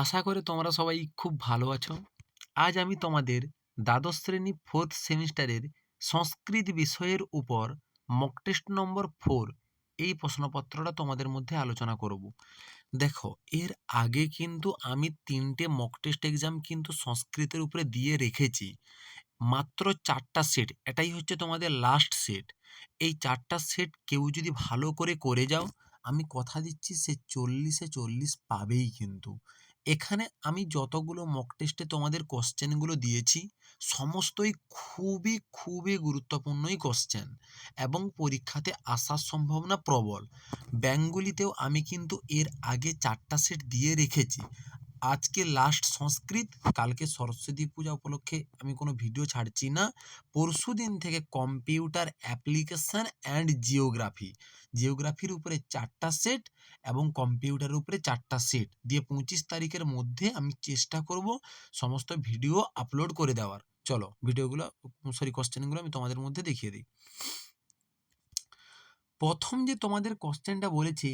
আশা করি তোমরা সবাই খুব ভালো আছো। আজ আমি তোমাদের দ্বাদশ শ্রেণী 4th সেমিস্টারের সংস্কৃত বিষয়ের উপর মক টেস্ট নম্বর 4 এই প্রশ্নপত্রটা তোমাদের মধ্যে আলোচনা করব। দেখো, এর আগে কিন্তু আমি 3টে মক টেস্ট এক্সাম কিন্তু সংস্কৃতের উপরে দিয়ে রেখেছি। মাত্র 4টা সেট, এটাই হচ্ছে তোমাদের লাস্ট সেট। এই 4টা সেট কেউ যদি ভালো করে যাও, আমি কথা দিচ্ছি সে 40-এ 40 পাবেই কিন্তু। এখানে আমি যতগুলো মক টেস্টে তোমাদের কোশ্চেনগুলো দিয়েছি, সমস্তই খুবই গুরুত্বপূর্ণই কোশ্চেন এবং পরীক্ষাতে আসার সম্ভাবনা প্রবল। ব্যাঙ্গলিতেও আমি কিন্তু এর আগে 4টা সেট দিয়ে রেখেছি। আজকে লাস্ট সংস্কৃত, কালকে সরস্বতী পূজা উপলক্ষে আমি কোনো ভিডিও ছাড়ছি না। পরশুদিন থেকে কম্পিউটার অ্যাপ্লিকেশন অ্যান্ড জিওগ্রাফির উপরে 4টা সেট এবং কম্পিউটারের উপরে 4টা সেট দিয়ে 25 তারিখের মধ্যে আমি চেষ্টা করব সমস্ত ভিডিও আপলোড করে দেওয়ার। চলো ভিডিওগুলো, কোশ্চেনগুলো আমি তোমাদের মধ্যে দেখিয়ে দিই। প্রথম যে তোমাদের কোশ্চেনটা বলেছে,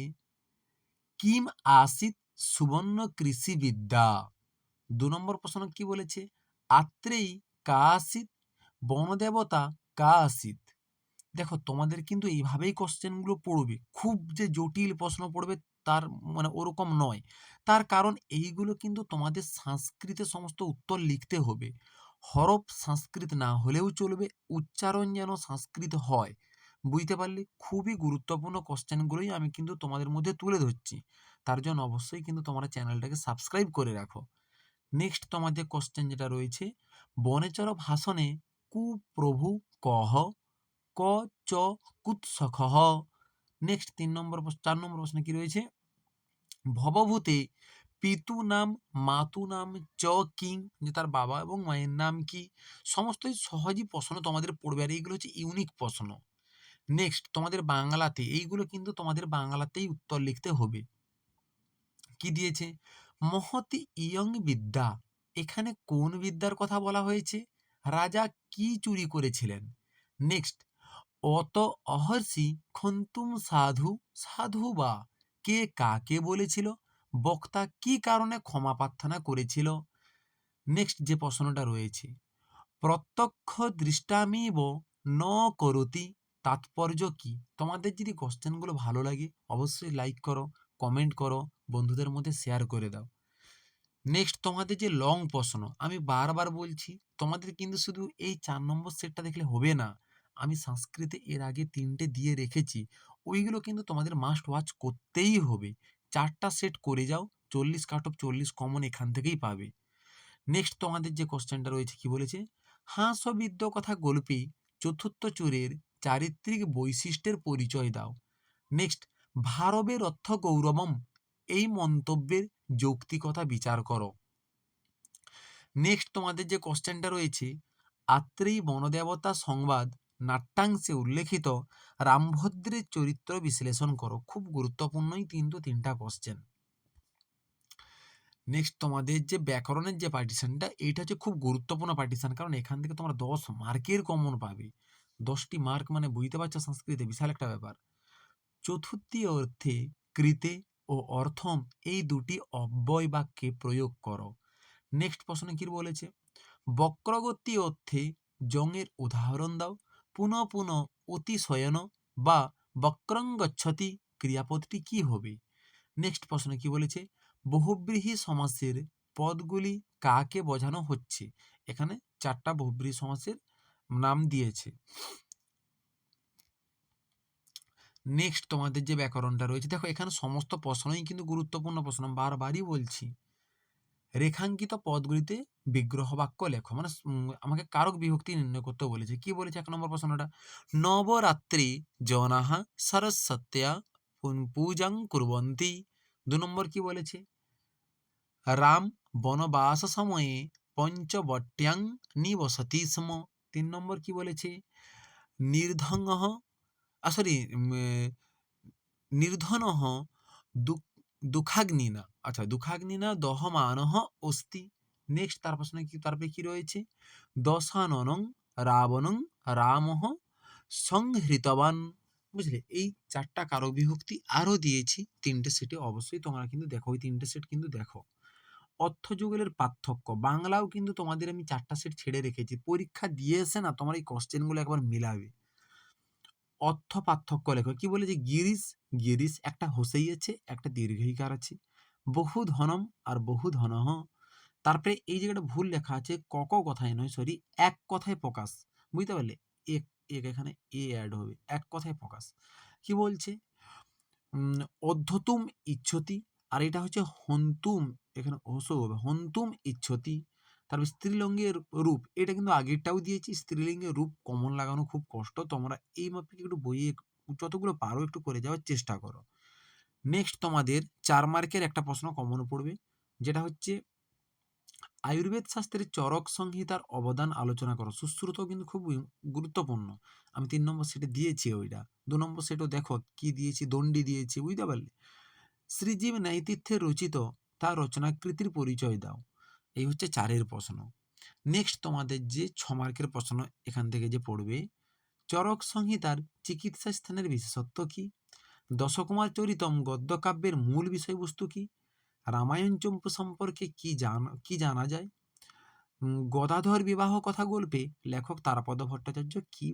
কিম আসিত সুবর্ণ কৃষিবিদ্যা। 2 নম্বর প্রশ্ন কি বলেছে, আত্রেয়ী কা আসিত বনদেবতা কা আসিত। দেখো, তোমাদের কিন্তু এইভাবেই কোশ্চেনগুলো পড়বে, খুব যে জটিল প্রশ্ন পড়বে তার মানে ওরকম নয়। তার কারণ এইগুলো কিন্তু তোমাদের সংস্কৃতে সমস্ত উত্তর লিখতে হবে। হরফ সংস্কৃত না হলেও চলবে, উচ্চারণ যেন সংস্কৃত হয়। বুঝতে পারলে? খুবই গুরুত্বপূর্ণ কোশ্চেনগুলোই আমি কিন্তু তোমাদের মধ্যে তুলে ধরছি। তার জন্য অবশ্যই কিন্তু তোমরা চ্যানেলটাকে সাবস্ক্রাইব করে রাখো। নেক্সট তোমাদের কোশ্চেন যেটা রয়েছে, বনেচর ভাষণে কুপ্রভু কহ ক চ কুৎসখঃ। নেক্সট 4 নম্বর প্রশ্ন কি রয়েছে, ভবভূতে পিতু নাম মাতু নাম চ কিং, যে তার বাবা এবং মায়ের নাম কি। সমস্তই সহজই প্রশ্ন তোমাদের পড়বে, আর এইগুলো হচ্ছে ইউনিক প্রশ্ন। নেক্সট তোমাদের বাংলাতে, এইগুলো কিন্তু তোমাদের বাংলাতেই উত্তর লিখতে হবে। কি দিয়েছে, মহতি ইয়ং বিদ্যা, এখানে কোন বিদ্যার কথা বলা হয়েছে, রাজা কি চুরি করেছিলেন। নেক্সট, অত অহর্ষি খন্তুম সাধু, সাধু বা কে কাকে বলেছিল, বক্তা কি কারণে ক্ষমা প্রার্থনা করেছিল। নেক্সট যে প্রশ্নটা রয়েছে, প্রত্যক্ষ দৃষ্টামিব ন করতি, তাৎপর্য কি। তোমাদের যদি কোশ্চেনগুলো ভালো লাগে অবশ্যই লাইক করো, কমেন্ট করো, বন্ধুদের মধ্যে শেয়ার করে দাও। নেক্সট তোমাদের যে লং প্রশ্ন, আমি বারবার বলছি তোমাদের কিন্তু শুধু এই 4 নম্বর সেটটা দেখলে হবে না। আমি সংস্কৃতে এর আগে 3টে দিয়ে রেখেছি, ওইগুলো কিন্তু তোমাদের মাস্ট ওয়াচ করতেই হবে। 4টা সেট করে যাও, 40 কাট অফ 40 কমন এখান থেকেই পাবে। নেক্সট তোমাদের যে কোশ্চেনটা রয়েছে কি বলেছে, হাস্যবিদ্য কথা গল্পে চতুর্থ চোরের চারিত্রিক বৈশিষ্ট্যের পরিচয় দাও। নেক্সট, ভারবের অর্থ গৌরবম, এই মন্তব্যের যৌক্তিকতা বিচার করো। নেক্সট তোমাদের যে কোশ্চেনটা রয়েছে, আত্রেয়ী বনদেবতা সংবাদ নাট্যাংশে উল্লেখিত রামভদ্রের চরিত্র বিশ্লেষণ করো। খুব গুরুত্বপূর্ণই কিন্তু 3টা কোশ্চেন। নেক্সট তোমাদের যে ব্যাকরণের যে পার্টিশনটা, এইটা হচ্ছে খুব গুরুত্বপূর্ণ পার্টিশন, কারণ এখান থেকে তোমরা 10 মার্কের কমন পাবে। 10টি মার্ক মানে বুঝতে পারছো সংস্কৃতে বিশাল একটা ব্যাপার। চতুর্থী অর্থে কৃতে ও অর্থম, এই দুটি অব্যয় বাক্যে প্রয়োগ করো। নেক্সট প্রশ্ন কি বলেছে, বক্রগতি অর্থে জংয়ের উদাহরণ দাও। পুনঃ পুনঃ অতিশয়ন বা বক্রং গচ্ছতি, ক্রিয়াপদটি কি হবে। নেক্সট প্রশ্ন কি বলেছে, বহুব্রীহি সমাসের পদগুলি কাকে বোঝানো হচ্ছে। এখানে 4টা বহুব্রীহি সমাসের নাম দিয়েছে। নেক্সট তোমাদের যে ব্যাকরণটা রয়েছে, দেখো এখানে সমস্ত প্রশ্নই কিন্তু গুরুত্বপূর্ণ প্রশ্ন, বারবারই বলছি। রেখাঙ্কিত পদগুলিতে বিগ্রহ বাক্য লেখো, মানে আমাকে কারক বিভক্তি নির্ণয় করতে বলেছে। কি বলেছে 1 নম্বর প্রশ্নটা, নবরাত্রি জনাহা সরস্বত্যা পূজাং কুর্বন্তি। 2 নম্বর কি বলেছে, রাম বনবাস সময়ে পঞ্চবট্যাং নিবসতি স্ম। 3 নম্বর কি বলেছে, নির্ধঙ্গ সরি নির্ধনঃ দুঃখাগ্নিনা, আচ্ছা দুঃখাগ্নিনা দহমানঃ অস্তি। নেক্সট তারপরে কি রয়েছে, দশাননং রাবণং রামঃ সংহৃতবান। বুঝলে, এই 4টা কারক বিভক্তি আরও দিয়েছি 3টে সেটে, অবশ্যই তোমরা কিন্তু দেখো, ওই 3টে সেট কিন্তু দেখো। অর্থযুগলের পার্থক্য, বাংলাও কিন্তু তোমাদের আমি 4টা সেট ছেড়ে রেখেছি। পরীক্ষা দিয়ে এসে না তোমার এই কোয়েশ্চেনগুলো একবার মিলাবে। অর্থ পার্থক্য লেখো। কি বলেছে? গিরিশ, গিরিশ একটা হোসেই আছে, একটা দীর্ঘইকার আছে। বহু ধনম আর বহু ধনঃ। তারপরে এই জায়গাটা ভুল লেখা আছে, কথায় নয়, সরি, এক কথায় প্রকাশ। বুঝতে পারলে? এক, এখানে এ অ্যাড হবে। এক কথায় প্রকাশ। কি বলছে? উম অধ্যতুম ইচ্ছতি, আর এটা হচ্ছে হন্তুম, এখানে হ্রস্ব হবে, হন্তুম ইচ্ছতি। তারপর স্ত্রীলিঙ্গের রূপ, এটা কিন্তু আগেরটাও দিয়েছি। স্ত্রীলিঙ্গের রূপ কমন লাগানো খুব কষ্ট। তোমরা এই মাপে একটু বইয়ে যতগুলো পারো একটু করে যাওয়ার চেষ্টা করো। নেক্সট তোমাদের 4 মার্কের একটা প্রশ্ন কমন পড়বে, যেটা হচ্ছে আয়ুর্বেদ শাস্ত্রের চরক সংহিতার অবদান আলোচনা করো। সুশ্রুতও কিন্তু খুব গুরুত্বপূর্ণ। আমি 3 নম্বর সেটে দিয়েছি ওইটা। 2 নম্বর সেটও দেখো কি দিয়েছি, দণ্ডি দিয়েছি, বুঝতে পারলে? শ্রীজীব ন্যায়তীর্থে রচিত তার রচনাকৃতির পরিচয় দাও। এই হচ্ছে 4 প্রশ্ন। নেক্সট তোমাদের যে 6 মার্কের প্রশ্ন এখান থেকে যে পড়বে, চরক সংহিতার চিকিৎসা স্থানের বিশেষত্ব কি? দশকুমার চরিতম গদ্যকাব্যের মূল বিষয়বস্তু কি? রামায়ণ চম্পু সম্পর্কে কি জানা যায়? গদাধর বিবাহ কথা গল্পে লেখক তারাপদ ভট্টাচার্য কি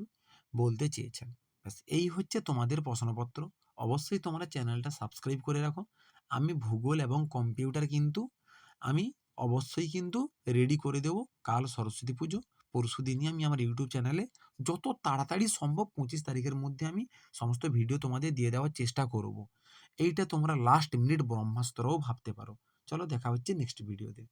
বলতে চেয়েছেন? ব্যাস এই হচ্ছে তোমাদের প্রশ্নপত্র। অবশ্যই তোমরা চ্যানেলটা সাবস্ক্রাইব করে রাখো। আমি ভূগোল এবং কম্পিউটার কিন্তু আমি অবশ্যই কিন্তু রেডি করে দেবো। কাল সরস্বতী পুজো, পরশুদিনই আমি আমার ইউটিউব চ্যানেলে যত তাড়াতাড়ি সম্ভব 25 তারিখের মধ্যে আমি সমস্ত ভিডিও তোমাদের দিয়ে দেওয়ার চেষ্টা করব। এইটা তোমরা লাস্ট মিনিট ব্রহ্মাস্ত্রও ভাবতে পারো। চলো দেখা হচ্ছে নেক্সট ভিডিওতে।